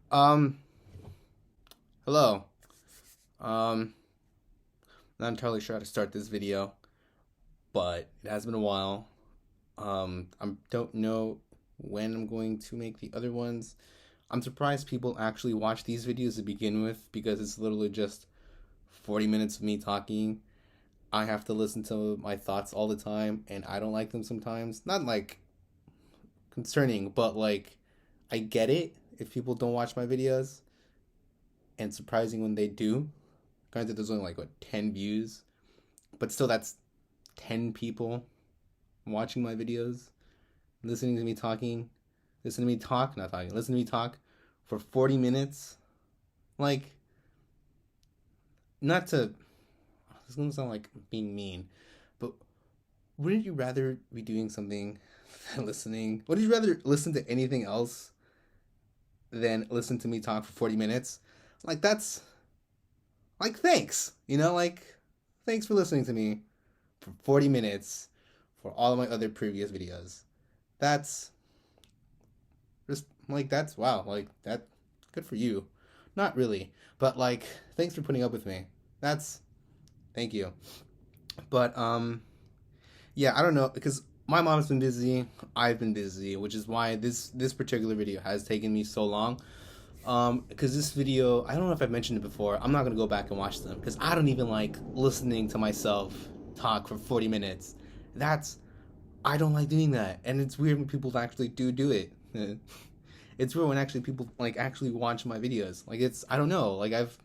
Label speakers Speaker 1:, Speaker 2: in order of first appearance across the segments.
Speaker 1: Um, Hello. Um, Not entirely sure how to start this video, but it has been a while. I don't know when I'm going to make the other ones. I'm surprised people actually watch these videos to begin with because it's literally just 40 minutes of me talking. I have to listen to my thoughts all the time, and I don't like them sometimes. Not like concerning, but like I get it if people don't watch my videos, and surprising when they do. Granted, there's only like what 10 views, but still, that's 10 people watching my videos, listening to me talking, listen to me talk, not talking, listen to me talk for 40 minutes. Like, not to, this is gonna sound like being mean, but wouldn't you rather be doing something than listening? Would you rather listen to anything else than listen to me talk for 40 minutes? Like, that's, like, thanks, thanks for listening to me for 40 minutes for all of my other previous videos. That's just like that's wow, like that good for you. Not really, but like thanks for putting up with me. That's thank you. But yeah, I don't know because my mom's been busy, I've been busy, which is why this particular video has taken me so long. Because this video, I don't know if I've mentioned it before. I'm not gonna go back and watch them because I don't even like listening to myself talk for 40 minutes. That's I don't like doing that, and it's weird when people actually do it. It's weird when actually people like actually watch my videos. Like it's I don't know. Like I've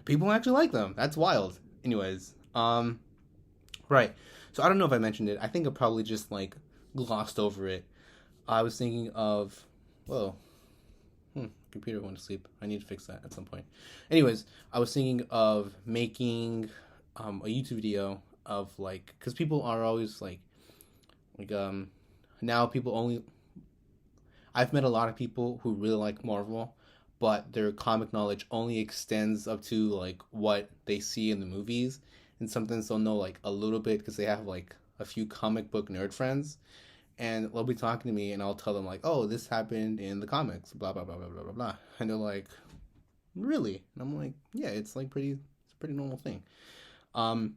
Speaker 1: people actually like them. That's wild. Anyways, right. So I don't know if I mentioned it. I think I probably just like glossed over it. I was thinking of, whoa, computer went to sleep. I need to fix that at some point. Anyways, I was thinking of making a YouTube video of like, because people are always like now people only I've met a lot of people who really like Marvel, but their comic knowledge only extends up to like what they see in the movies, and sometimes they'll know like a little bit because they have like a few comic book nerd friends, and they'll be talking to me, and I'll tell them like, "Oh, this happened in the comics," blah blah blah blah blah blah blah, and they're like, "Really?" And I'm like, "Yeah, it's a pretty normal thing." Um,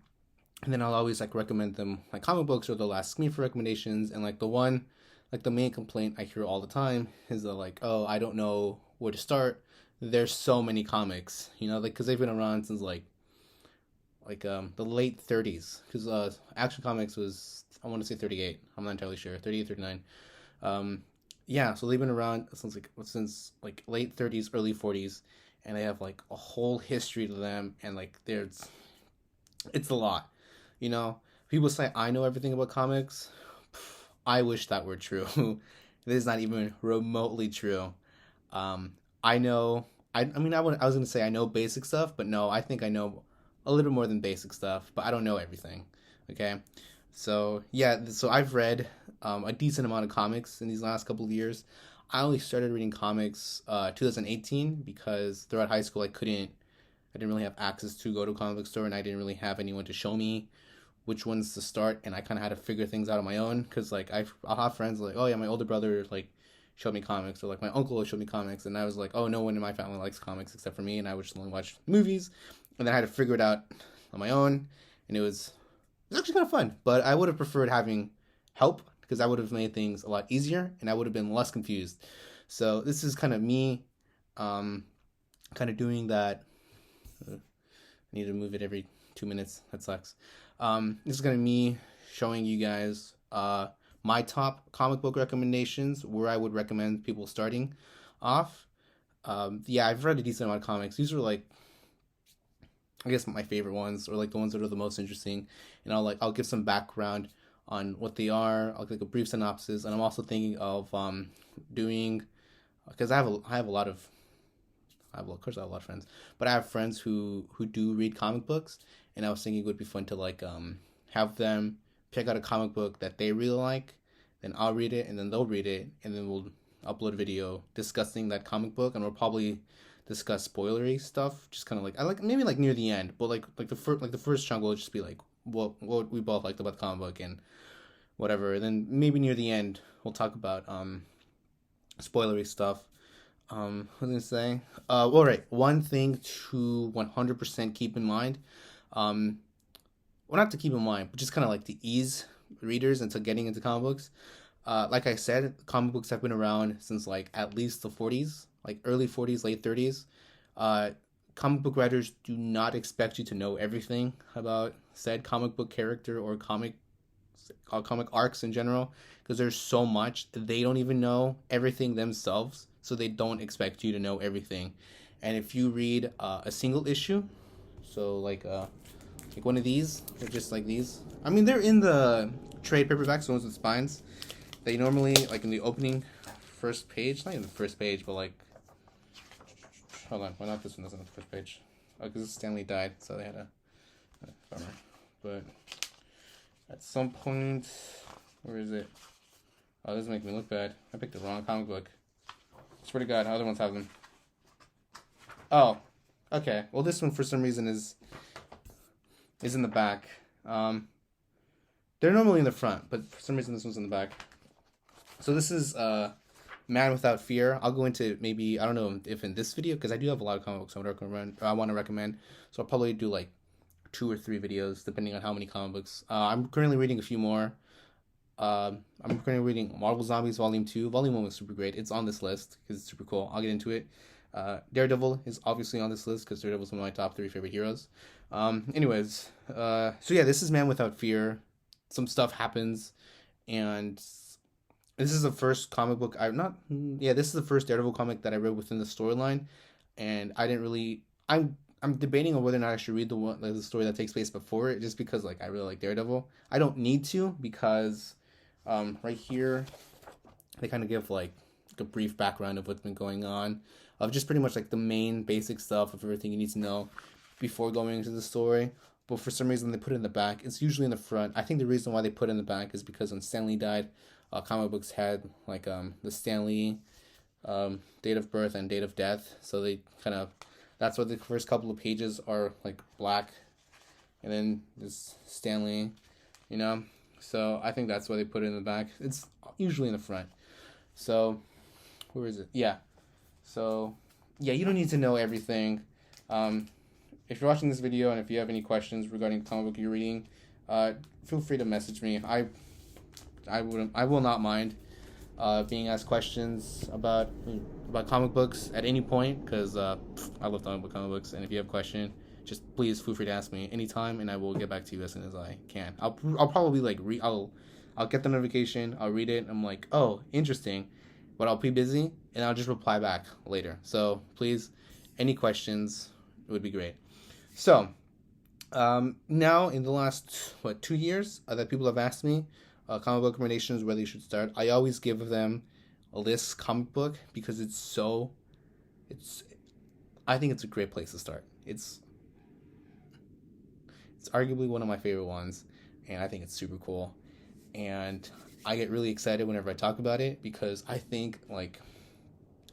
Speaker 1: and then I'll always like recommend them like comic books, or they'll ask me for recommendations, and like the one like the main complaint I hear all the time is that like, oh, I don't know where to start. There's so many comics, like because they've been around since like the late 30s. Because Action Comics was I want to say 38. I'm not entirely sure. 38, 39. Yeah, so they've been around since like late 30s, early 40s, and they have like a whole history to them, and like there's it's a lot, you know. People say I know everything about comics. I wish that were true. This is not even remotely true. Um, I know. I mean, I was gonna say I know basic stuff, but no, I think I know a little more than basic stuff, but I don't know everything. Okay, so yeah, so I've read a decent amount of comics in these last couple of years. I only started reading comics 2018 because throughout high school I didn't really have access to go to a comic book store, and I didn't really have anyone to show me which ones to start, and I kind of had to figure things out on my own because like I'll have friends like, oh yeah, my older brother like showed me comics, or like my uncle showed me comics, and I was like, oh, no one in my family likes comics except for me, and I would just only watch movies, and then I had to figure it out on my own, and it was actually kind of fun, but I would have preferred having help because that would have made things a lot easier, and I would have been less confused. So this is kind of me, um, kind of doing that. I need to move it every 2 minutes. That sucks. This is gonna be me showing you guys my top comic book recommendations, where I would recommend people starting off. Yeah, I've read a decent amount of comics. These are like I guess my favorite ones, or like the ones that are the most interesting. And I'll give some background on what they are. I'll give like a brief synopsis, and I'm also thinking of doing because I have a lot of of course I have a lot of friends, but I have friends who do read comic books, and I was thinking it would be fun to like have them pick out a comic book that they really like, then I'll read it, and then they'll read it, and then we'll upload a video discussing that comic book, and we'll probably discuss spoilery stuff, just kind of like I like maybe like near the end, but the first chunk will just be like what we both liked about the comic book and whatever. And then maybe near the end we'll talk about spoilery stuff. what was I gonna say? All right. One thing to 100% keep in mind, um, well, not to keep in mind, but just kind of like to ease readers into getting into comic books. Like I said, comic books have been around since like at least the 40s, like early 40s, late 30s. Uh, Comic book writers do not expect you to know everything about said comic book character or comic arcs in general, because there's so much they don't even know everything themselves, so they don't expect you to know everything. And if you read a single issue, so like one of these, they're just like these. I mean, they're in the trade paperbacks, the ones with spines. They normally, like in the opening first page, not even the first page, but like, hold on, why not this one doesn't have the first page? Oh, because Stanley died, so they had a bummer. But at some point, where is it? Oh, this is making me look bad. I picked the wrong comic book. I swear to God, other ones have them. Oh, okay. Well, this one for some reason is in the back. They're normally in the front, but for some reason this one's in the back. So this is Man Without Fear. I'll go into maybe, I don't know if in this video, because I do have a lot of comic books I want to recommend. So I'll probably do like 2 or 3 videos depending on how many comic books. I'm currently reading a few more. I'm currently reading Marvel Zombies Volume 2. Volume 1 was super great. It's on this list because it's super cool. I'll get into it. Daredevil is obviously on this list because Daredevil's one of my top 3 favorite heroes. Anyways, so yeah, this is Man Without Fear. Some stuff happens, and this is the first comic book this is the first Daredevil comic that I read within the storyline, and I didn't really. I'm debating on whether or not I should read the story that takes place before it, just because like I really like Daredevil. I don't need to because, right here, they kind of give like a brief background of what's been going on, of just pretty much like the main basic stuff of everything you need to know before going into the story. But for some reason they put it in the back. It's usually in the front. I think the reason why they put it in the back is because when Stanley died, comic books had like the Stanley date of birth and date of death. So they kind of, that's why the first couple of pages are like black, and then there's Stanley, you know. So I think that's why they put it in the back. It's usually in the front. So where is it? Yeah. So yeah, you don't need to know everything. If you're watching this video and if you have any questions regarding the comic book you're reading, feel free to message me. I will not mind being asked questions about comic books at any point, because I love talking about comic books. And if you have a question, just please feel free to ask me anytime, and I will get back to you as soon as I can. I'll probably like I'll get the notification, I'll read it, I'm like, oh, interesting, but I'll be busy, and I'll just reply back later. So please, any questions would be great. So, now in the last 2 years that people have asked me comic book recommendations, where they should start, I always give them a list comic book, because I think it's a great place to start. It's arguably one of my favorite ones, and I think it's super cool. And I get really excited whenever I talk about it, because I think, like,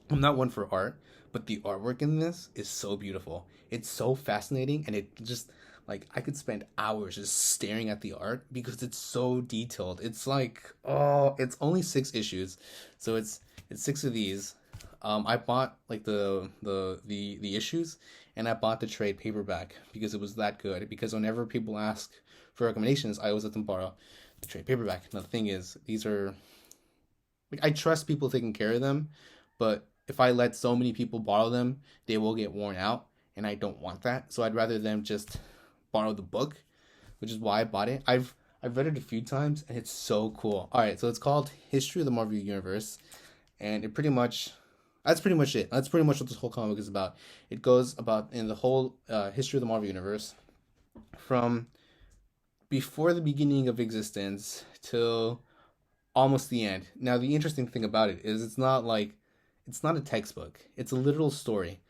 Speaker 1: I'm not one for art, but the artwork in this is so beautiful. It's so fascinating, and it just, like, I could spend hours just staring at the art because it's so detailed. It's like, oh, it's only 6 issues, so it's 6 of these. I bought like the issues, and I bought the trade paperback because it was that good. Because whenever people ask for recommendations, I always let them borrow the trade paperback. Now the thing is, these are, like, I trust people taking care of them, but if I let so many people borrow them, they will get worn out, and I don't want that. So I'd rather them just borrow the book, which is why I bought it. I've read it a few times, and it's so cool. All right, so it's called History of the Marvel Universe, and that's pretty much it. That's pretty much what this whole comic is about. It goes about in the whole history of the Marvel Universe, from before the beginning of existence till almost the end. Now, the interesting thing about it is it's not a textbook. It's a literal story,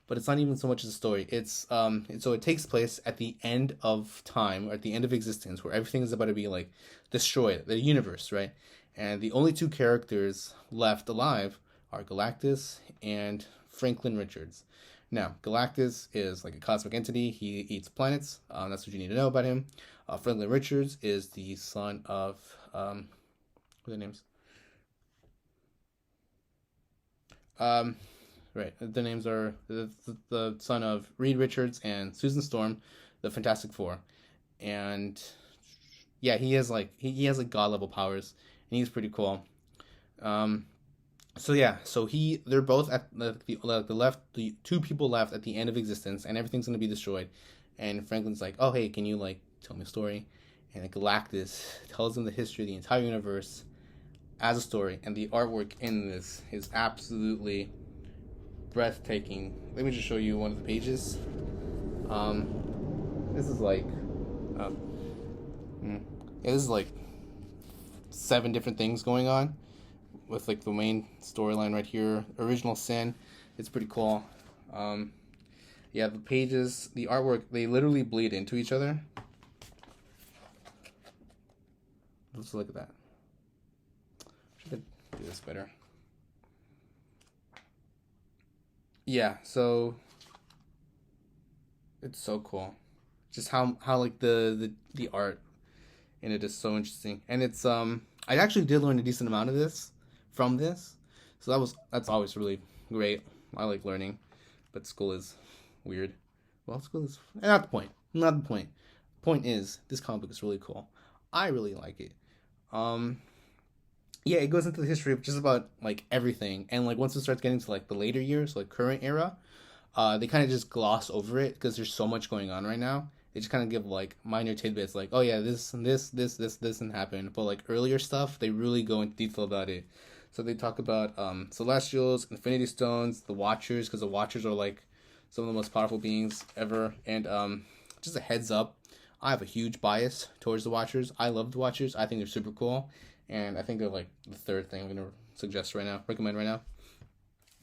Speaker 1: but it's not even so much as a story. It's so it takes place at the end of time, or at the end of existence, where everything is about to be like destroyed, the universe, right? And the only 2 characters left alive are Galactus and Franklin Richards. Now, Galactus is like a cosmic entity. He eats planets. That's what you need to know about him. Franklin Richards is the son of what are their names? right. The names are the son of Reed Richards and Susan Storm, the Fantastic Four, and yeah, he has like god level powers, and he's pretty cool. Um, so yeah, so they're both at the two people left at the end of existence, and everything's gonna be destroyed. And Franklin's like, oh hey, can you like tell me a story? And Galactus tells him the history of the entire universe as a story, and the artwork in this is absolutely breathtaking. Let me just show you one of the pages. This is like, uh, yeah, this is like 7 different things going on with like the main storyline right here. Original Sin, it's pretty cool. Yeah, the pages, the artwork, they literally bleed into each other. Let's look at that. Should do this better. Yeah, so it's so cool. Just how like the art in it is so interesting. And it's I actually did learn a decent amount of this from this. So that's always really great. I like learning, but school is weird. Well, school is not the point. Not the point. Point is, this comic book is really cool. I really like it. Yeah, it goes into the history of just about like everything, and like once it starts getting to like the later years, like current era, they kind of just gloss over it because there's so much going on right now. They just kind of give like minor tidbits, like, oh yeah, this and this and happened. But like earlier stuff, they really go into detail about it. So they talk about Celestials, Infinity Stones, the Watchers, because the Watchers are like some of the most powerful beings ever. And just a heads up, I have a huge bias towards the Watchers. I love the Watchers. I think they're super cool, and I think they're like the third thing I'm gonna recommend right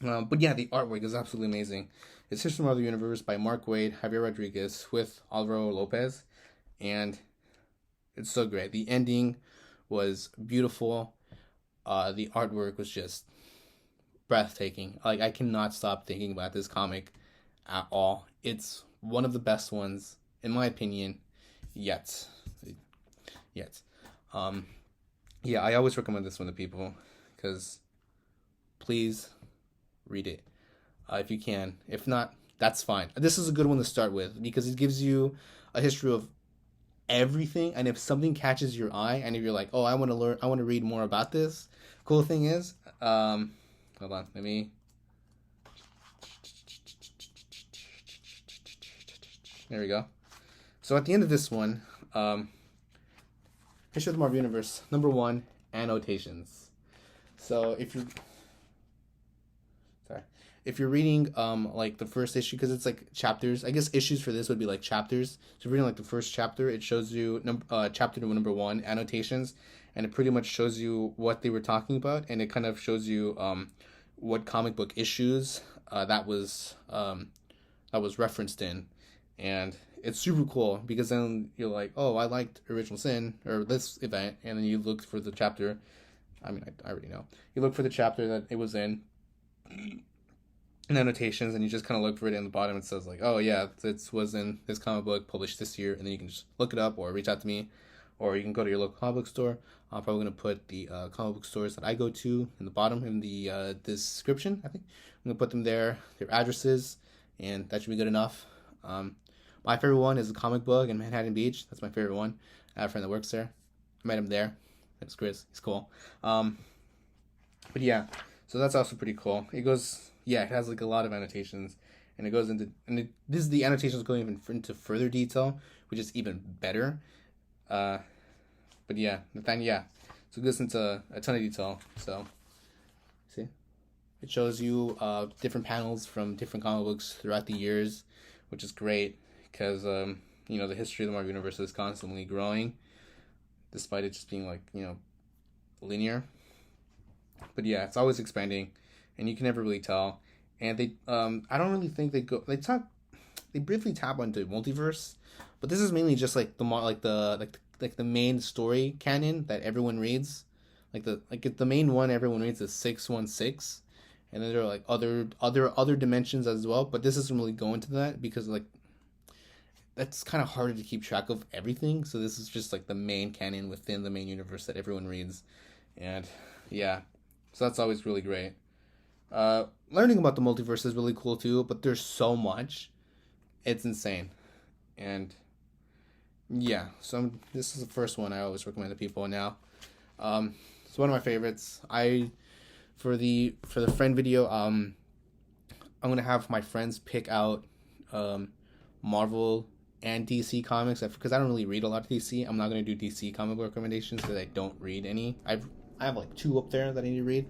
Speaker 1: now. But yeah, the artwork is absolutely amazing. It's History of the Universe by Mark Waid, Javier Rodriguez with Alvaro Lopez, and it's so great. The ending was beautiful. The artwork was just breathtaking. Like, I cannot stop thinking about this comic at all. It's one of the best ones, in my opinion, yet. Yeah, I always recommend this one to people, because please read it if you can. If not, that's fine. This is a good one to start with because it gives you a history of everything, and if something catches your eye and if you're like, oh, I want to read more about this, cool thing is, hold on, let me, there we go. So at the end of this one, History of the Marvel Universe, number 1, annotations. So if you're reading like the first issue, because it's like chapters, I guess issues for this would be like chapters. So if you're reading like the first chapter, it shows you chapter number 1, annotations, and it pretty much shows you what they were talking about, and it kind of shows you what comic book issues that was referenced in, and it's super cool because then you're like, oh, I liked Original Sin or this event, and then you look for the chapter. I mean, I already know. You look for the chapter that it was in annotations, and you just kind of look for it in the bottom. It says like, oh yeah, this was in this comic book published this year, and then you can just look it up or reach out to me, or you can go to your local comic book store. I'm probably gonna put the comic book stores that I go to in the bottom in the description. I think I'm gonna put them there, their addresses, and that should be good enough. My favorite one is the Comicbug in Manhattan Beach. That's my favorite one. I have a friend that works there. I met him there. It's Chris. He's cool. But yeah, so that's also pretty cool. It goes, yeah, it has like a lot of annotations, and it goes into, this is the annotations going even into further detail, which is even better. But yeah, Nathaniel, yeah. So it goes into a ton of detail. So, see, it shows you different panels from different comic books throughout the years, which is great because you know, the history of the Marvel Universe is constantly growing, despite it just being like, you know, linear. But yeah, it's always expanding, and you can never really tell. And they, I don't really think they briefly tap onto multiverse, but this is mainly just like the main story canon that everyone reads, the main one everyone reads is 616, and then there are like other dimensions as well. But this doesn't really go into that because like that's kind of harder to keep track of everything. So this is just like the main canon within the main universe that everyone reads, and yeah. So that's always really great. Learning about the multiverse is really cool too, but there's so much. It's insane. And yeah, so this is the first one I always recommend to people now. It's one of my favorites. For the friend video, I'm gonna have my friends pick out Marvel and DC comics because I don't really read a lot of DC. I'm not gonna do DC comic book recommendations because I don't read any. I have like 2 up there that I need to read.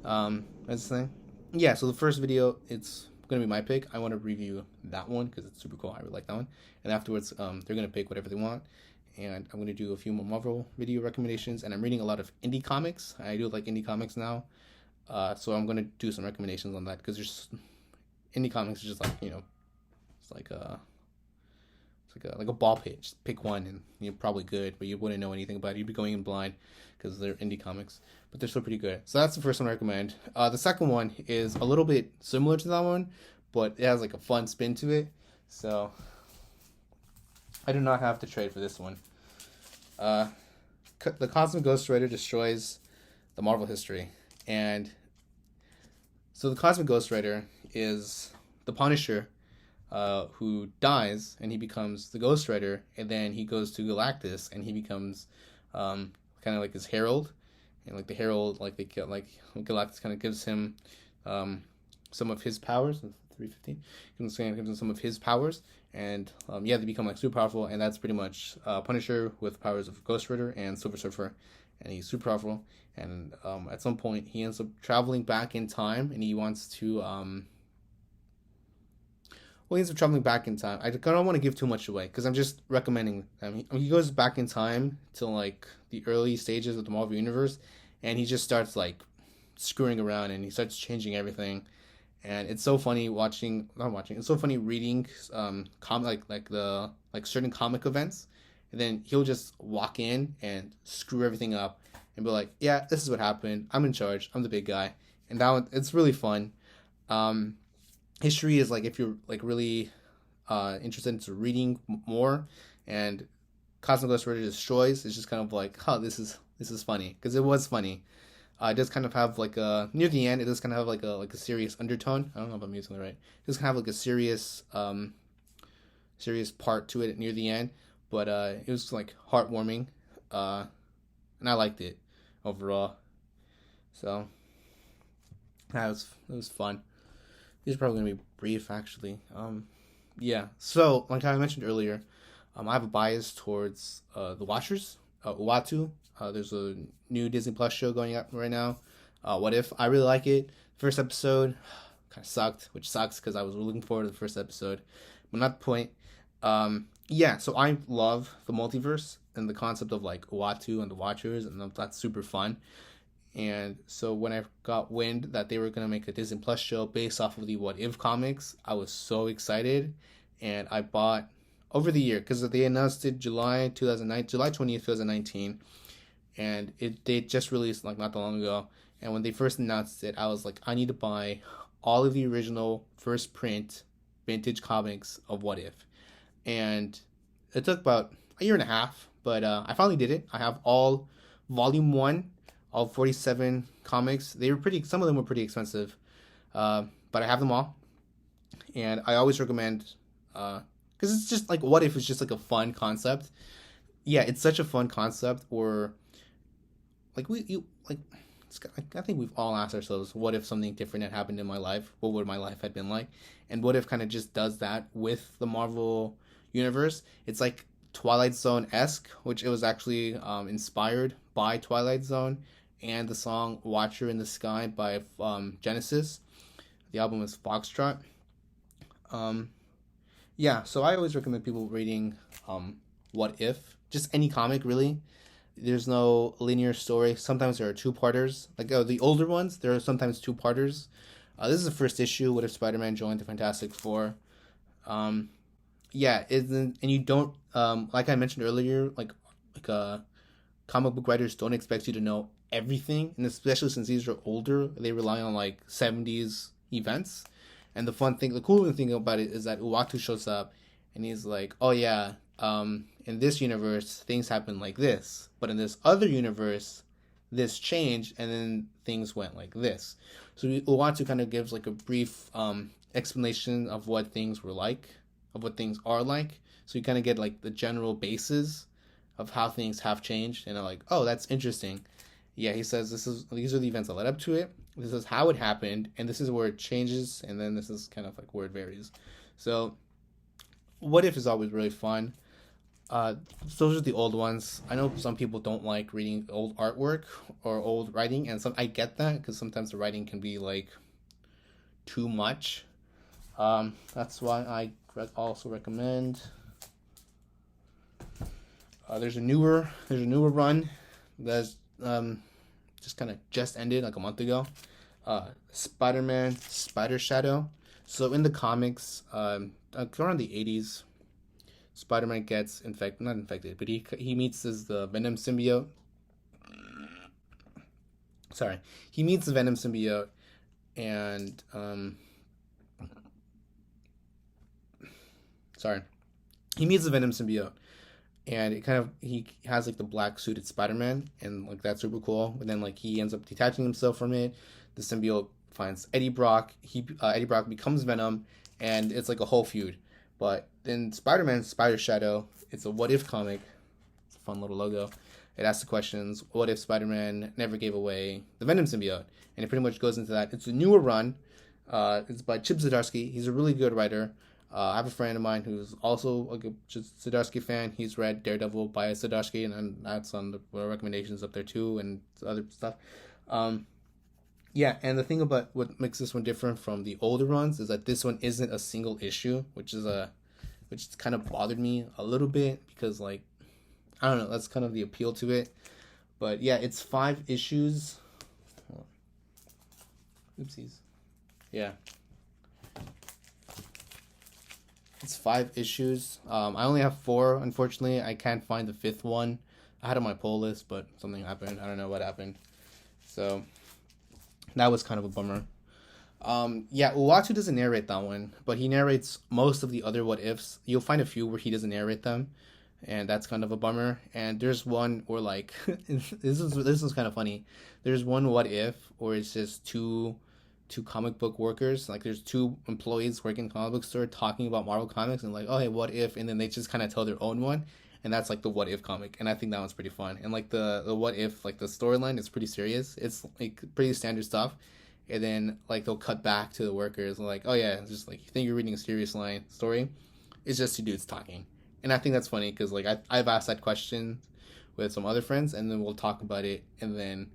Speaker 1: That's the thing. Yeah, so the first video, it's gonna be my pick. I want to review that one because it's super cool. I really like that one. And afterwards, they're gonna pick whatever they want. And I'm gonna do a few more Marvel video recommendations. And I'm reading a lot of indie comics. I do like indie comics now. So I'm gonna do some recommendations on that because there's indie comics is just like, it's like a ball pit. Just pick one and you're probably good, but you wouldn't know anything about it. You'd be going in blind because they're indie comics, but they're still pretty good. So that's the first one I recommend. The second one is a little bit similar to that one, but it has like a fun spin to it. So I do not have to trade for this one. The Cosmic Ghost Rider destroys the Marvel history. And so the Cosmic Ghost Rider is the Punisher who dies and he becomes the Ghost Rider, and then he goes to Galactus and he becomes kind of like his herald, and like the herald, like Galactus kind of gives him some of his powers. 315 gives him some of his powers, and they become like super powerful, and that's pretty much Punisher with powers of Ghost Rider and Silver Surfer, and he's super powerful. And at some point he ends up traveling back in time, and he wants to he ends up traveling back in time. I don't want to give too much away because I'm just recommending. He goes back in time to like the early stages of the Marvel Universe, and he just starts like screwing around, and he starts changing everything. And it's so funny It's so funny reading certain comic events, and then he'll just walk in and screw everything up and be like, "Yeah, this is what happened. I'm in charge. I'm the big guy." And that one, it's really fun. History is like if you're like really interested into reading more, and Cosmic Ghost Rider destroys. It's just kind of like, this is funny because it was funny. It does kind of have like near the end. It does kind of have like a serious undertone. I don't know if I'm using it right. It does kind of have like a serious part to it near the end, but it was like heartwarming, and I liked it overall. So it was fun. These are probably gonna be brief, actually. So like I mentioned earlier, I have a bias towards the Watchers, Uatu. There's a new Disney Plus show going up right now. What If? I really like it. First episode kind of sucked, which sucks because I was looking forward to the first episode, but not the point. So I love the multiverse and the concept of like Uatu and the Watchers, and that's super fun. And so when I got wind that they were going to make a Disney Plus show based off of the What If comics, I was so excited. And I bought over the year, because they announced it July 2020, July 20th, 2019. And they just released like not that long ago. And when they first announced it, I was like, I need to buy all of the original first print vintage comics of What If. And it took about a year and a half, but I finally did it. I have all volume 1, all 47 comics. Some of them were pretty expensive, but I have them all. And I always recommend, because it's just like, What If is just like a fun concept. Yeah, it's such a fun concept. Or like I think we've all asked ourselves, what if something different had happened in my life? What would my life have been like? And What If kind of just does that with the Marvel universe. It's like Twilight Zone-esque, which it was actually inspired by Twilight Zone and the song Watcher in the Sky by Genesis. The album is Foxtrot. So I always recommend people reading What If. Just any comic, really. There's no linear story. Sometimes there are two-parters. Like the older ones, there are sometimes two-parters. This is the first issue. What if Spider-Man joined the Fantastic Four? And you don't, like I mentioned earlier, like comic book writers don't expect you to know everything, and especially since these are older, they rely on like 70s events. And the cool thing about it is that Uatu shows up, and he's like, oh yeah, in this universe, things happen like this. But in this other universe, this changed, and then things went like this. So Uatu kind of gives like a brief explanation of what things were like, of what things are like. So you kind of get like the general basis of how things have changed, and are like, oh, that's interesting. Yeah, he says these are the events that led up to it. This is how it happened, and this is where it changes, and then this is kind of like where it varies. So, what if is always really fun. Those are the old ones. I know some people don't like reading old artwork or old writing, and I get that because sometimes the writing can be like too much. That's why I also recommend. There's a newer run that's just kind of just ended like a month ago. Spider-Man Spider Shadow. So in the comics, around the 80s, Spider-Man gets not infected, but he meets the Venom symbiote. Sorry, he meets the Venom symbiote, and he meets the Venom symbiote, and he has like the black suited Spider-Man, and like that's super cool. But then like he ends up detaching himself from it. The symbiote finds Eddie Brock. Eddie Brock becomes Venom, and it's like a whole feud. But then Spider-Man Spider Shadow, it's a what if comic. It's a fun little logo. It asks the questions: what if Spider-Man never gave away the Venom symbiote? And it pretty much goes into that. It's a newer run. It's by Chip Zdarsky. He's a really good writer. I have a friend of mine who's also a Zdarsky fan. He's read Daredevil by Zdarsky, and that's on the recommendations up there too, and other stuff. Yeah, and the thing about what makes this one different from the older runs is that this one isn't a single issue, which kind of bothered me a little bit because, like, I don't know, that's kind of the appeal to it. But yeah, it's 5 issues. Oopsies. Yeah. It's 5 issues. I only have 4, unfortunately. I can't find the 5th one. I had it on my pull list, but something happened. I don't know what happened. So that was kind of a bummer. Yeah, Uatu doesn't narrate that one, but he narrates most of the other what ifs. You'll find a few where he doesn't narrate them, and that's kind of a bummer. And there's one where like this is kind of funny. There's one what if, or it's just two comic book workers. Like there's 2 employees working in a comic book store talking about Marvel Comics, and like, oh hey, what if, and then they just kind of tell their own one. And that's like the what if comic, and I think that one's pretty fun. And like the what if, like the storyline is pretty serious. It's like pretty standard stuff, and then like they'll cut back to the workers and like, oh yeah, it's just like you think you're reading a serious story, it's just 2 dudes talking. And I think that's funny because like I've asked that question with some other friends, and then we'll talk about it, and then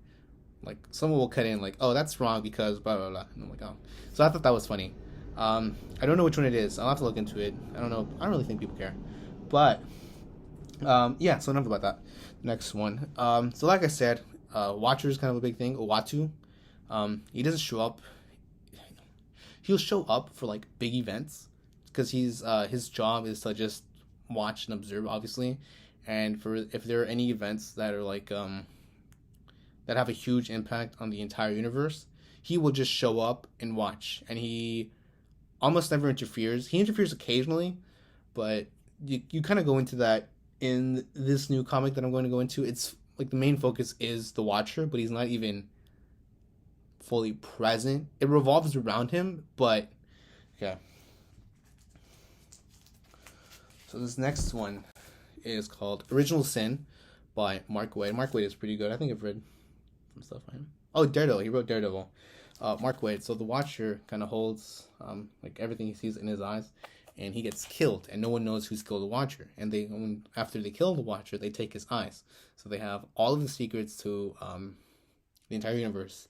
Speaker 1: like someone will cut in like, oh that's wrong because blah blah blah, and I'm like, oh. So I thought that was funny. I don't know which one it is. I'll have to look into it. I don't know. I don't really think people care, but. Yeah, so enough about that. Next one. So like I said, Watcher is kind of a big thing. Uatu. He doesn't show up. He'll show up for like big events because his job is to just watch and observe, obviously. And if there are any events that are like that have a huge impact on the entire universe, he will just show up and watch. And he almost never interferes. He interferes occasionally, but you kind of go into that. In this new comic that I'm going to go into, it's like the main focus is the Watcher, but he's not even fully present. It revolves around him, but yeah. So this next one is called Original Sin by Mark Waid. Mark Waid is pretty good. I think I've read some stuff on him. Oh, Daredevil. He wrote Daredevil. Mark Waid. So the Watcher kind of holds like everything he sees in his eyes. And he gets killed, and no one knows who's killed the Watcher. And after they kill the Watcher, they take his eyes. So they have all of the secrets to the entire universe.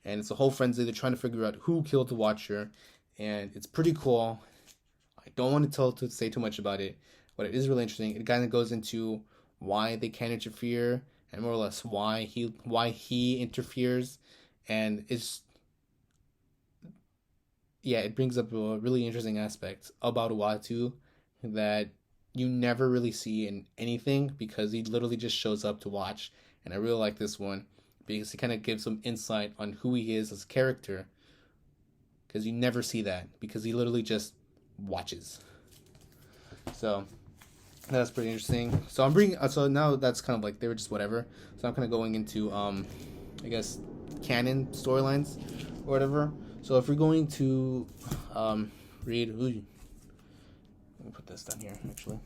Speaker 1: And it's a whole frenzy. They're trying to figure out who killed the Watcher. And it's pretty cool. I don't want to say too much about it, but it is really interesting. It kind of goes into why they can't interfere, and more or less why he interferes. And it brings up a really interesting aspect about Uatu that you never really see in anything because he literally just shows up to watch. And I really like this one because it kind of gives some insight on who he is as a character because you never see that because he literally just watches. So That's pretty interesting. So I'm bringing. So now that's kind of like they were just whatever. So I'm kind of going into I guess canon storylines or whatever. So if we're going to read, ooh, let me put this down here actually.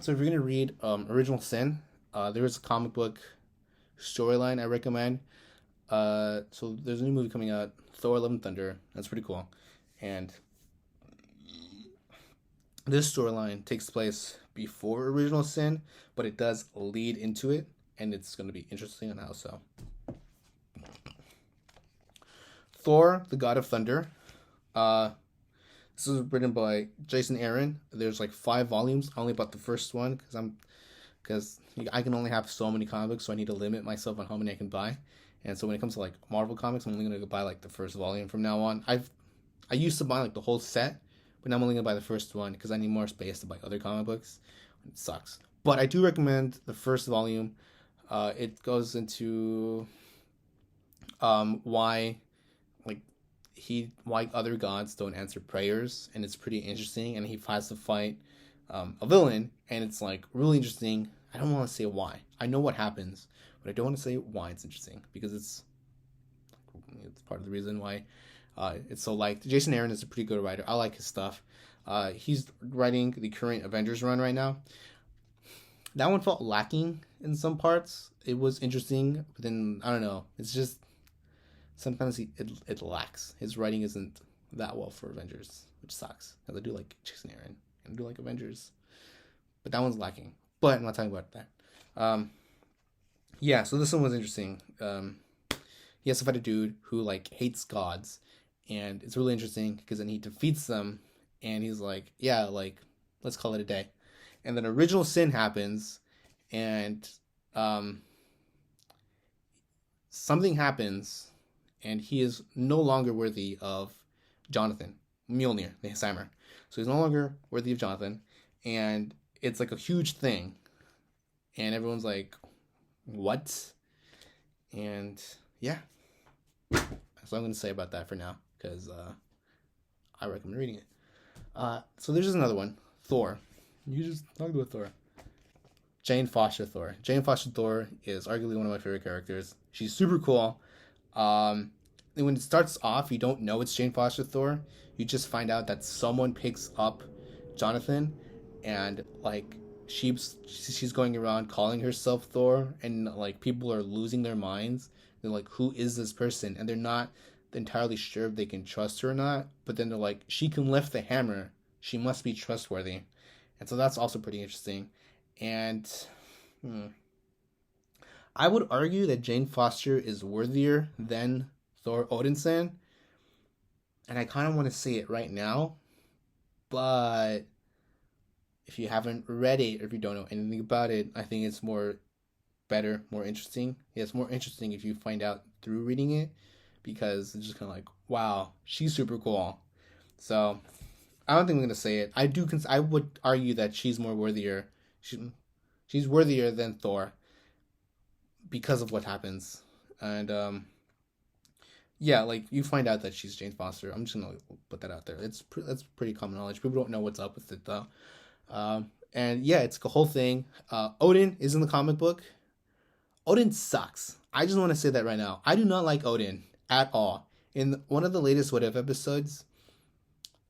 Speaker 1: So if you're gonna read Original Sin, there is a comic book storyline I recommend. So there's a new movie coming out, Thor: Love and Thunder. That's pretty cool, and this storyline takes place before Original Sin, but it does lead into it, and it's going to be interesting on how so. Thor, the God of Thunder. This is written by Jason Aaron. There's like 5 volumes. I only bought the first one because I can only have so many comic books, so I need to limit myself on how many I can buy. And so when it comes to like Marvel comics, I'm only gonna buy like the first volume from now on. I used to buy like the whole set, but now I'm only gonna buy the first one because I need more space to buy other comic books. It sucks, but I do recommend the first volume. It goes into why why other gods don't answer prayers, and it's pretty interesting. And he has to fight a villain, and it's like really interesting. I don't want to say why. I know what happens, but I don't want to say why it's interesting because it's part of the reason why it's so liked. Jason Aaron is a pretty good writer. I like his stuff. He's writing the current Avengers run right now. That one felt lacking in some parts. It was interesting, but then I don't know. It's just sometimes it lacks. His writing isn't that well for Avengers, which sucks. Because I do like Jason Aaron and I do like Avengers, but that one's lacking. But I'm not talking about that. Yeah. So this one was interesting. He has to fight a dude who like hates gods, and it's really interesting because then he defeats them, and he's like, yeah, like let's call it a day. And then Original Sin happens, and something happens, and he is no longer worthy of Jonathan Mjolnir, the hammer. So he's no longer worthy of Jonathan, and it's like a huge thing, and everyone's like, "What?" And yeah, that's what I'm going to say about that for now, because I recommend reading it. So there's just another one, Thor. You just talked about Thor. Jane Foster Thor. Jane Foster Thor is arguably one of my favorite characters. She's super cool. And when it starts off, you don't know it's Jane Foster Thor. You just find out that someone picks up Jonathan, and like she's going around calling herself Thor, and like people are losing their minds. They're like, who is this person? And they're not entirely sure if they can trust her or not. But then they're like, she can lift the hammer. She must be trustworthy. And so that's also pretty interesting. And I would argue that Jane Foster is worthier than Thor Odinson. And I kind of want to say it right now. But if you haven't read it, or if you don't know anything about it, I think it's more interesting. Yeah, it's more interesting if you find out through reading it. Because it's just kind of like, wow, she's super cool. So I don't think I'm gonna say it. I would argue that she's more worthier. She's worthier than Thor because of what happens. And yeah, like you find out that she's Jane Foster. I'm just gonna put that out there. That's pretty common knowledge. People don't know what's up with it though. And yeah, it's the whole thing. Odin is in the comic book. Odin sucks. I just want to say that right now. I do not like Odin at all. In one of the latest What If episodes,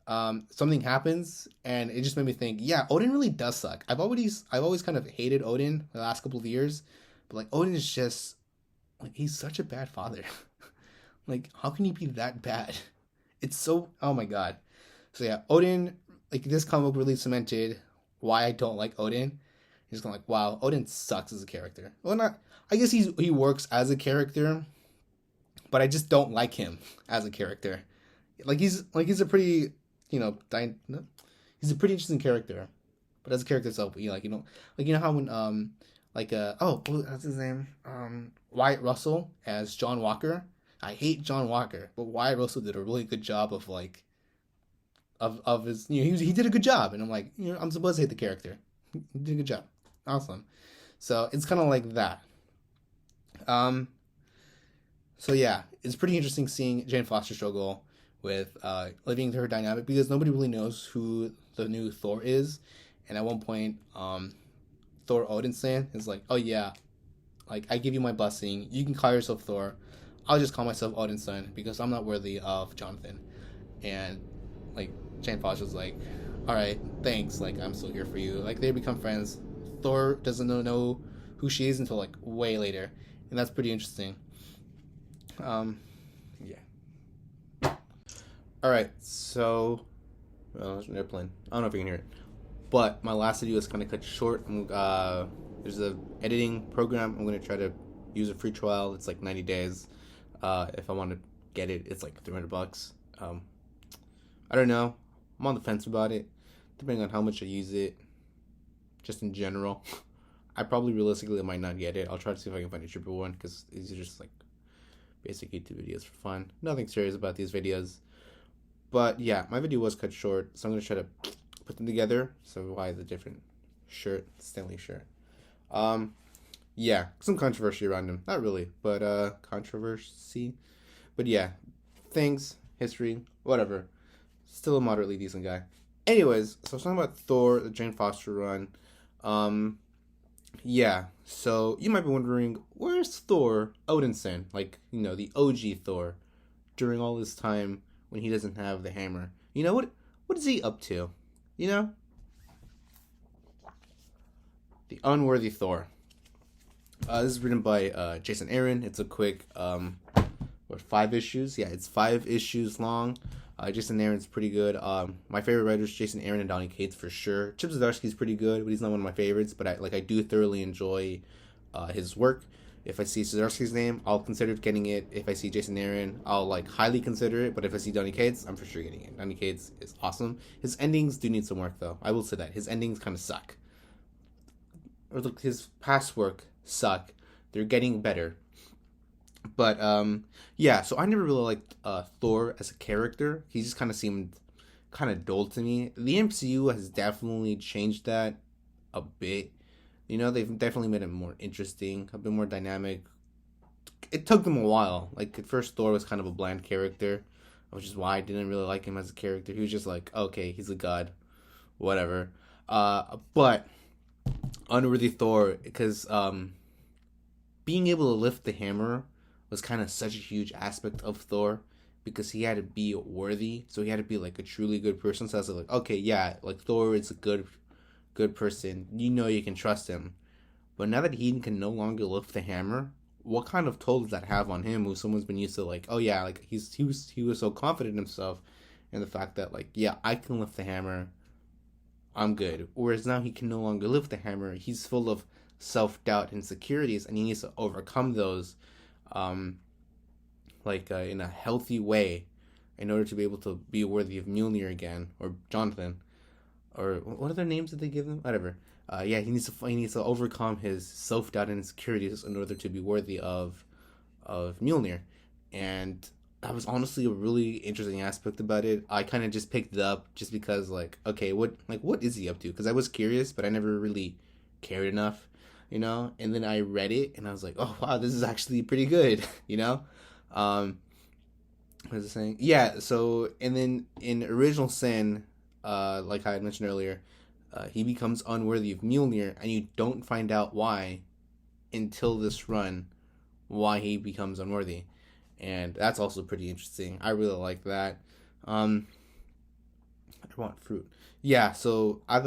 Speaker 1: something happens, and it just made me think, yeah, Odin really does suck. I've always kind of hated Odin the last couple of years, but like Odin is just like, he's such a bad father. Like, how can he be that bad? It's so, oh my god. So yeah, Odin, like this comic book really cemented why I don't like Odin. He's kind of like, wow, Odin sucks as a character. Well, not, I guess he works as a character, but I just don't like him as a character. He's a pretty, he's a pretty interesting character, but as a character itself, how when what's his name? Wyatt Russell as John Walker. I hate John Walker, but Wyatt Russell did a really good job of of his, he did a good job, and I'm like, I'm supposed to hate the character. He did a good job. Awesome. So it's kind of like that. So yeah, it's pretty interesting seeing Jane Foster struggle with living her dynamic, because nobody really knows who the new Thor is. And at one point, Thor Odinson is like, "Oh yeah, like I give you my blessing. You can call yourself Thor. I'll just call myself Odinson because I'm not worthy of Jonathan." And like Jane Foster's like, "All right, thanks. Like I'm still here for you." Like they become friends. Thor doesn't know who she is until like way later, and that's pretty interesting. Yeah. All right, so there's an airplane. I don't know if you can hear it, but my last video is kind of cut short. There's a editing program. I'm gonna try to use a free trial. It's like 90 days. If I want to get it, it's like $300. I don't know. I'm on the fence about it, depending on how much I use it. Just in general, I probably realistically might not get it. I'll try to see if I can find a cheaper one because these are just like basic YouTube videos for fun. Nothing serious about these videos. But yeah, my video was cut short, so I'm gonna try to put them together. So why the different shirt, Stanley shirt? Yeah, some controversy around him. Not really, but controversy. But yeah, things, history, whatever. Still a moderately decent guy. Anyways, so I was talking about Thor, the Jane Foster run. Yeah, so you might be wondering, where's Thor Odinson? Like, you know, the OG Thor, during all this time when he doesn't have the hammer. You know, what is he up to? You know? The Unworthy Thor. This is written by Jason Aaron. It's a quick, 5 issues? Yeah, it's 5 issues long. Jason Aaron's pretty good. My favorite writers, Jason Aaron and Donny Cates for sure. Chip Zdarsky's pretty good, but he's not one of my favorites. But I do thoroughly enjoy his work. If I see Zdarsky's name, I'll consider getting it. If I see Jason Aaron, I'll like highly consider it. But if I see Donny Cates, I'm for sure getting it. Donny Cates is awesome. His endings do need some work though. I will say that his endings kind of suck. Or look, his past work suck. They're getting better. But yeah, so I never really liked Thor as a character. He just kind of seemed kind of dull to me. The MCU has definitely changed that a bit. You know, they've definitely made it more interesting, a bit more dynamic. It took them a while. Like at first, Thor was kind of a bland character, which is why I didn't really like him as a character. He was just like, okay, he's a god, whatever. But Unworthy Thor, because being able to lift the hammer was kind of such a huge aspect of Thor, because he had to be worthy, so he had to be like a truly good person. So I was like, okay, yeah, like Thor is a good person. You know, you can trust him. But now that he can no longer lift the hammer, what kind of toll does that have on him? Who someone's been used to like, oh yeah, like he was so confident in himself, and the fact that like, yeah, I can lift the hammer, I'm good. Whereas now he can no longer lift the hammer. He's full of self-doubt and insecurities, and he needs to overcome those in a healthy way in order to be able to be worthy of Mjolnir again, or Jonathan, or what other names did they give him? Whatever. Yeah, he needs to overcome his self-doubt and insecurities in order to be worthy of Mjolnir. And that was honestly a really interesting aspect about it. I kind of just picked it up just because, like, okay, what is he up to? Because I was curious, but I never really cared enough, you know. And then I read it, and I was like, oh wow, this is actually pretty good, you know. What was I saying? Yeah. So, and then in Original Sin, like I had mentioned earlier, he becomes unworthy of Mjolnir, and you don't find out why until this run, why he becomes unworthy. And that's also pretty interesting. I really like that. I want fruit. Yeah, so I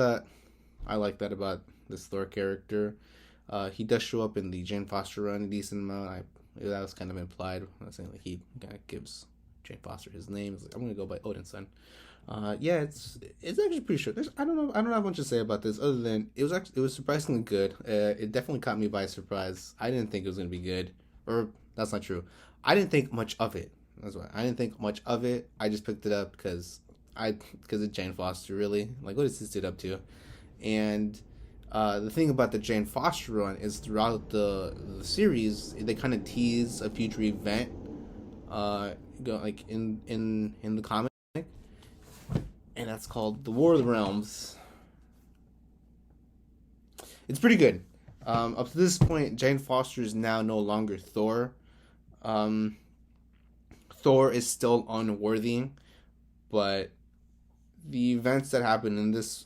Speaker 1: like that about this Thor character. He does show up in the Jane Foster run a decent amount. That was kind of implied. I was saying like he kind of gives Jane Foster his name. It's like, I'm gonna go by Odinson. Yeah, it's actually pretty short. I don't have much to say about this other than it was surprisingly good. It definitely caught me by surprise. I didn't think it was gonna be good, or that's not true. I didn't think much of it. That's why I didn't think much of it. I just picked it up because of Jane Foster. Really, like, what is this dude up to? And the thing about the Jane Foster run is throughout the series, they kind of tease a future event, like in the comic, and that's called the War of the Realms. It's pretty good. Up to this point, Jane Foster is now no longer Thor. Thor is still unworthy, but the events that happen in this.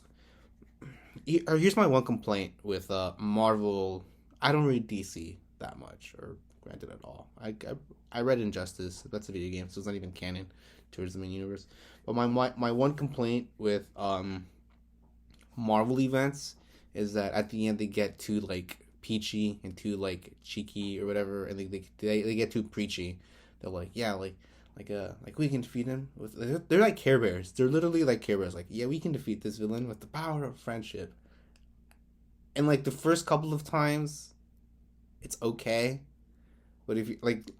Speaker 1: Here's my one complaint with Marvel. I don't read DC that much, or granted at all. I read Injustice. That's a video game, so it's not even canon towards the main universe. But my one complaint with Marvel events is that at the end they get too like peachy and too like cheeky or whatever, and they get too preachy. They're like, yeah, like we can defeat him with. They're like Care Bears. They're literally like Care Bears. Like, yeah, we can defeat this villain with the power of friendship. And like the first couple of times, it's okay, but if you like,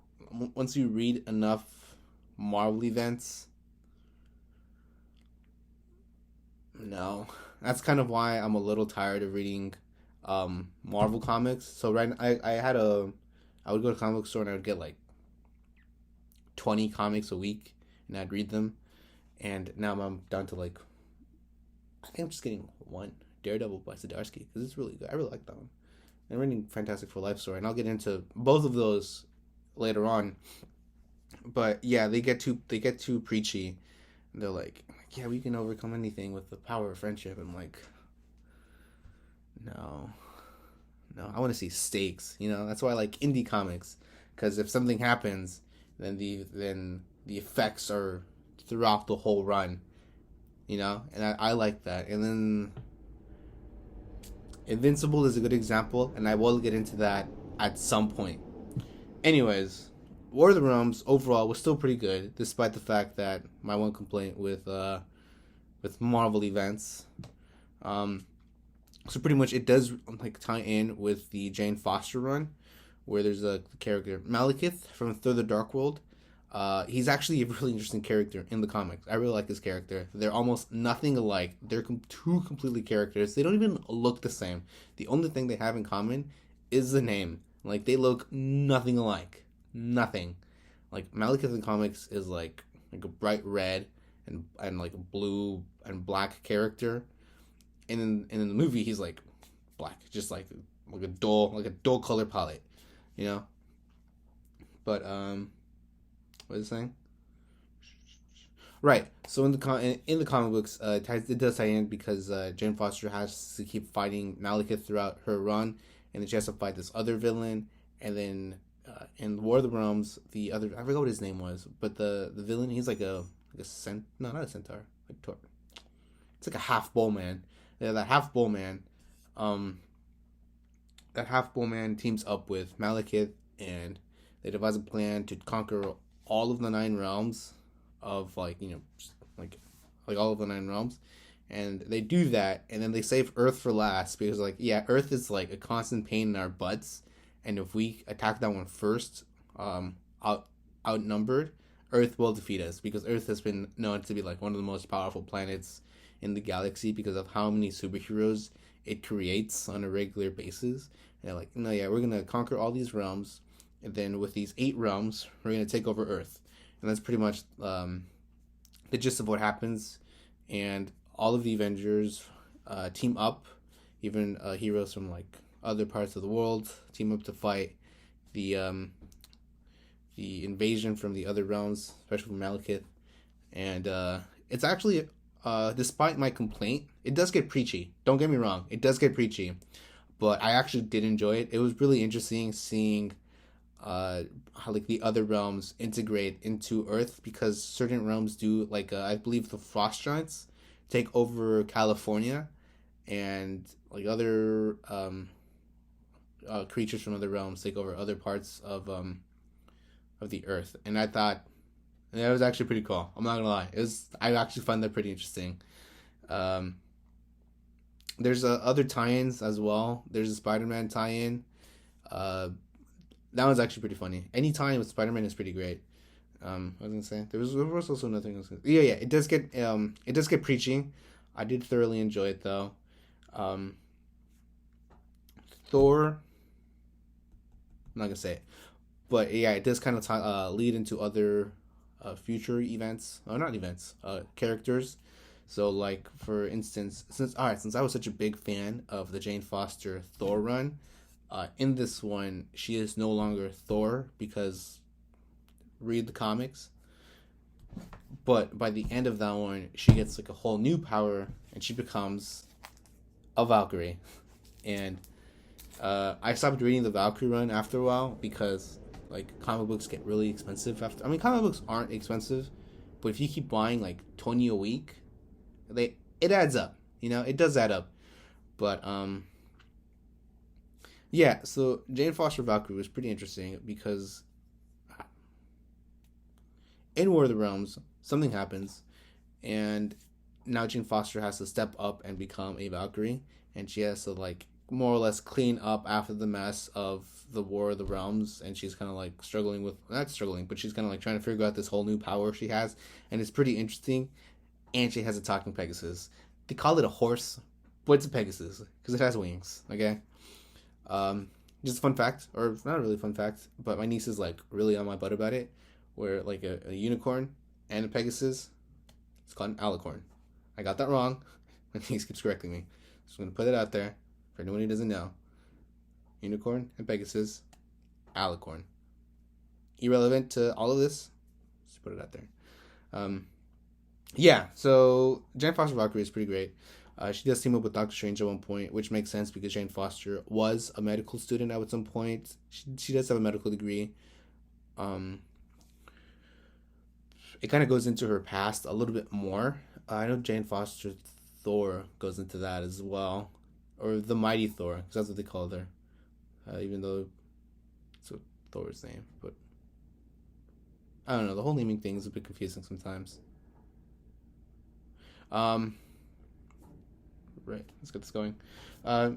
Speaker 1: once you read enough Marvel events, no. That's kind of why I'm a little tired of reading Marvel comics. So I would go to a comic book store and I would get like 20 comics a week and I'd read them. And now I'm down to like, I think I'm just getting one, Daredevil by Zdarsky, because it's really good. I really like that one. And reading Fantastic Four Life Story, and I'll get into both of those later on. But yeah, they get too preachy. They're like, yeah, we can overcome anything with the power of friendship. I'm like, no, I want to see stakes. That's why I like indie comics, because if something happens, then the effects are throughout the whole run. And I like that. And then Invincible is a good example, and I will get into that at some point. Anyways, War of the Realms overall was still pretty good, despite the fact that my one complaint with Marvel events. So pretty much it does like tie in with the Jane Foster run, where there's a character Malekith from Through the Dark World. He's actually a really interesting character in the comics. I really like this character. They're almost nothing alike. They're two completely characters. They don't even look the same. The only thing they have in common is the name. Like, they look nothing alike. Nothing. Like, Malekith in comics is like a bright red and like a blue and black character. And in the movie, he's like black, just like a dull color palette, But what is it saying? Right. So in the comic books, it does tie in because Jane Foster has to keep fighting Malekith throughout her run, and then she has to fight this other villain, and then in War of the Realms, I forgot what his name was, but the villain, he's like no, not a centaur, it's like a half bull man. Yeah, that half bull man teams up with Malekith, and they devise a plan to conquer all of the 9 realms of like all of the 9 realms, and they do that, and then they save Earth for last because Earth is like a constant pain in our butts, and if we attack that one first, outnumbered, Earth will defeat us because Earth has been known to be like one of the most powerful planets in the galaxy because of how many superheroes it creates on a regular basis. And they're like, no, yeah, we're gonna conquer all these realms, and then with these 8 realms, we're gonna take over Earth. And that's pretty much the gist of what happens. And all of the Avengers team up, even heroes from like other parts of the world team up to fight the invasion from the other realms, especially from Malekith. And it's actually, despite my complaint, it does get preachy. Don't get me wrong, it does get preachy, but I actually did enjoy it. It was really interesting seeing how like the other realms integrate into Earth, because certain realms do, like I believe the Frost Giants take over California, and like other creatures from other realms take over other parts of the Earth. And I thought that was actually pretty cool. I'm not gonna lie, I actually find that pretty interesting. There's other tie-ins as well. There's a Spider-Man tie-in. That one's actually pretty funny. Any tie-in with Spider-Man is pretty great. I was gonna say there was also another thing. Yeah. It does get preachy. I did thoroughly enjoy it though. Thor. I'm not gonna say it, but yeah, it does kind of lead into other future events. Not events. Characters. So, like, for instance, since I was such a big fan of the Jane Foster Thor run, in this one, she is no longer Thor because read the comics. But by the end of that one, she gets like a whole new power, and she becomes a Valkyrie. And I stopped reading the Valkyrie run after a while because like comic books get really expensive after. I mean, comic books aren't expensive, but if you keep buying like 20 a week, it adds up. You know, it does add up. But yeah. So Jane Foster Valkyrie was pretty interesting because in War of the Realms something happens, and now Jane Foster has to step up and become a Valkyrie, and she has to like more or less clean up after the mess of the War of the Realms, and she's kind of like struggling with, not struggling, but she's kind of like trying to figure out this whole new power she has, and it's pretty interesting. And she has a talking Pegasus. They call it a horse, but it's a Pegasus because it has wings. Okay, just a fun fact, or not a really fun fact, but my niece is like really on my butt about it. Where like a unicorn and a Pegasus, it's called an alicorn. I got that wrong. My niece keeps correcting me. So I'm gonna put it out there for anyone who doesn't know. Unicorn and Pegasus, alicorn. Irrelevant to all of this. Just put it out there. Yeah. So Jane Foster Valkyrie is pretty great. She does team up with Doctor Strange at one point, which makes sense because Jane Foster was a medical student at some point. She does have a medical degree. It kind of goes into her past a little bit more. I know Jane Foster Thor goes into that as well, or the Mighty Thor, because that's what they called her. Even though it's Thor's name, but I don't know. The whole naming thing is a bit confusing sometimes. Right, let's get this going.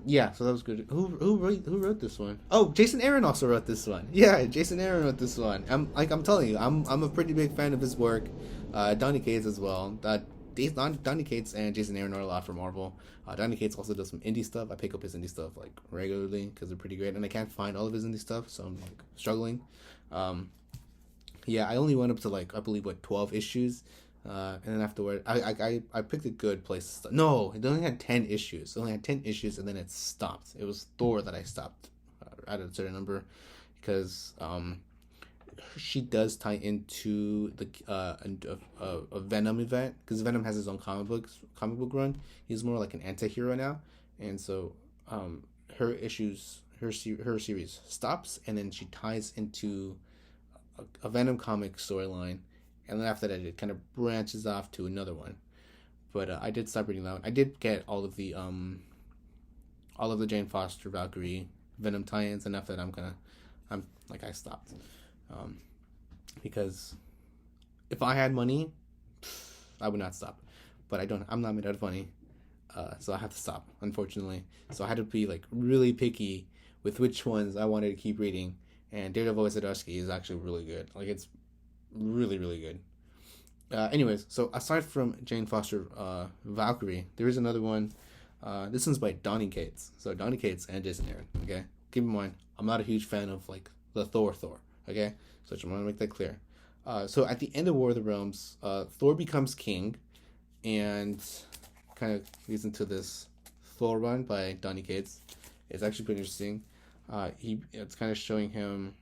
Speaker 1: Yeah, so that was good. Who wrote this one? Oh, Jason Aaron also wrote this one. Yeah, Jason Aaron wrote this one. I'm telling you, I'm a pretty big fan of his work. Donny Cates as well. Donny Cates and Jason Aaron are a lot for Marvel. Donny Cates also does some indie stuff. I pick up his indie stuff like regularly because they're pretty great, and I can't find all of his indie stuff, so I'm like struggling. Yeah, I only went up to like I believe 12 issues. And then afterward, I picked a good place to stop. No, it only had 10 issues. It only had 10 issues, and then it stopped. It was Thor that I stopped at a certain number because she does tie into the a Venom event because Venom has his own comic book run. He's more like an anti-hero now, and so her series stops, and then she ties into a Venom comic storyline. And then after that, it kind of branches off to another one. But I did stop reading that one. I did get all of the Jane Foster Valkyrie Venom tie-ins, and after that, I stopped, because if I had money, I would not stop. But I don't. I'm not made out of money, so I have to stop. Unfortunately, so I had to be like really picky with which ones I wanted to keep reading. And Daredevil Zdarsky is actually really good. Like it's really, really good. Anyways, so aside from Jane Foster Valkyrie, there is another one. This one's by Donny Cates. So Donny Cates and Jason Aaron. Okay, keep in mind, I'm not a huge fan of like the Thor. Okay, so I just want to make that clear. So at the end of War of the Realms, Thor becomes king, and kind of leads into this Thor run by Donny Cates. It's actually pretty interesting. It's kind of showing him,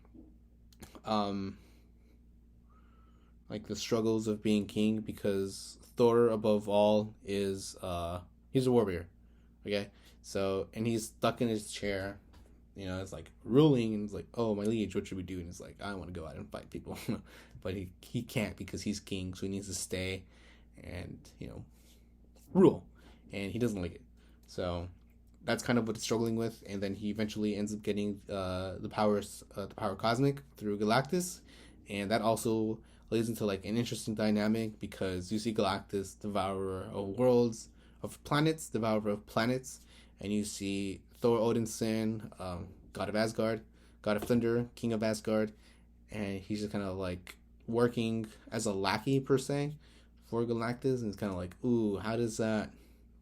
Speaker 1: like the struggles of being king, because Thor above all is he's a warrior. Okay, so and he's stuck in his chair, you know, it's like ruling, and it's like, oh my liege, what should we do? And it's like, I want to go out and fight people, but he can't because he's king, so he needs to stay and rule, and he doesn't like it. So that's kind of what it's struggling with, and then he eventually ends up getting the power cosmic through Galactus, and that also leads into like an interesting dynamic because you see Galactus, devourer of worlds, of planets, devourer of planets, and you see Thor Odinson, god of Asgard, god of thunder, king of Asgard, and he's just kind of like working as a lackey per se for Galactus, and it's kind of like, ooh, how does that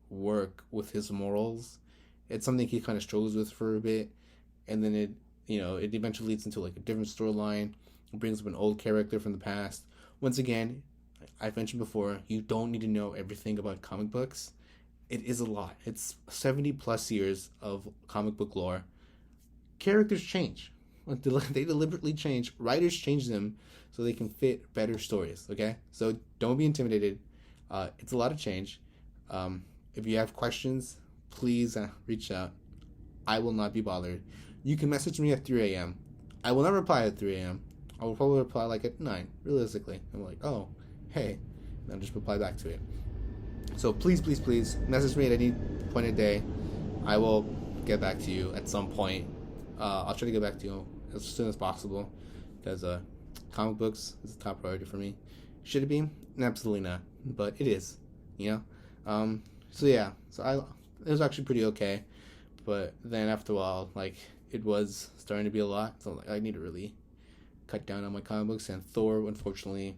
Speaker 1: work with his morals? It's something he kind of struggles with for a bit, and then it eventually leads into like a different storyline. It brings up an old character from the past. Once again, I've mentioned before, you don't need to know everything about comic books. It is a lot. It's 70 plus years of comic book lore. Characters change. They deliberately change. Writers change them so they can fit better stories. Okay, so don't be intimidated. It's a lot of change. If you have questions, please reach out. I will not be bothered. You can message me at 3 a.m. I will not reply at 3 a.m. I will probably reply like at 9, realistically. I'm like, oh, hey, and I'll just reply back to it. So please, please, please message me at any point of the day. I will get back to you at some point. I'll try to get back to you as soon as possible, because comic books is a top priority for me. Should it be? Absolutely not, but it is, you know. So yeah, it was actually pretty okay, but then after a while, like, it was starting to be a lot, so like, I need to really cut down on my comic books, and Thor, unfortunately,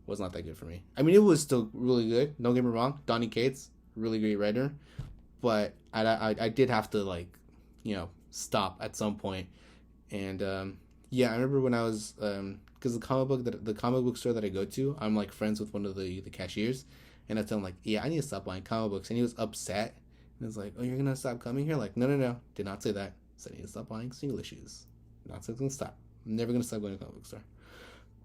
Speaker 1: was not that good for me. I mean, it was still really good, don't get me wrong. Donny Cates, really great writer, but I did have to, like, you know, stop at some point. And yeah, I remember when I was because the comic book store that I go to, I'm like friends with one of the cashiers, and I tell him like, yeah, I need to stop buying comic books, and he was upset. And it's like, oh, you're gonna stop coming here? Like, no, did not say that. Said I need to stop buying single issues. Not saying I'm gonna stop. I'm never gonna stop going to the comic book store.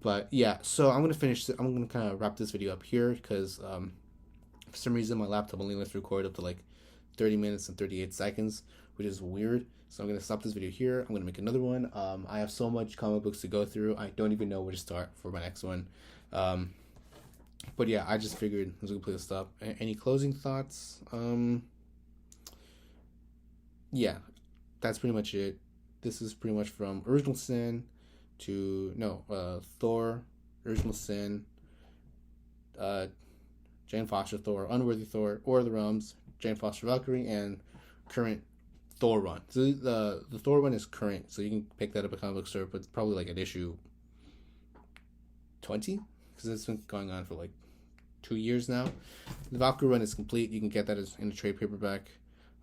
Speaker 1: But yeah, so I'm gonna kind of wrap this video up here, because for some reason my laptop only lets record up to like 30 minutes and 38 seconds, which is weird. So I'm gonna stop this video here. I'm gonna make another one. I have so much comic books to go through. I don't even know where to start for my next one. But yeah, I just figured it was a good place to stop. Any closing thoughts? Yeah, that's pretty much it. This is pretty much from Original Sin to Thor, Original Sin, Jane Foster Thor, Unworthy Thor, Or of the Realms, Jane Foster Valkyrie, and current Thor run. So the Thor one is current, so you can pick that up at comic book store, but it's probably like at issue 20, because it's been going on for like 2 years now. The Valkyrie run is complete. You can get that in a trade paperback.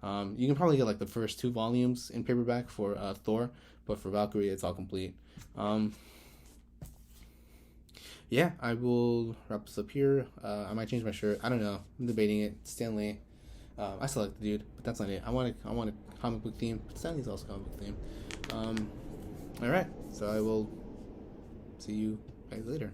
Speaker 1: You can probably get like the first 2 volumes in paperback for Thor, but for Valkyrie, it's all complete. Yeah, I will wrap this up here. I might change my shirt. I don't know. I'm debating it. Stanley. I still like the dude, but that's not it. I want a comic book theme, but Stanley's also comic book theme. All right. So I will see you guys later.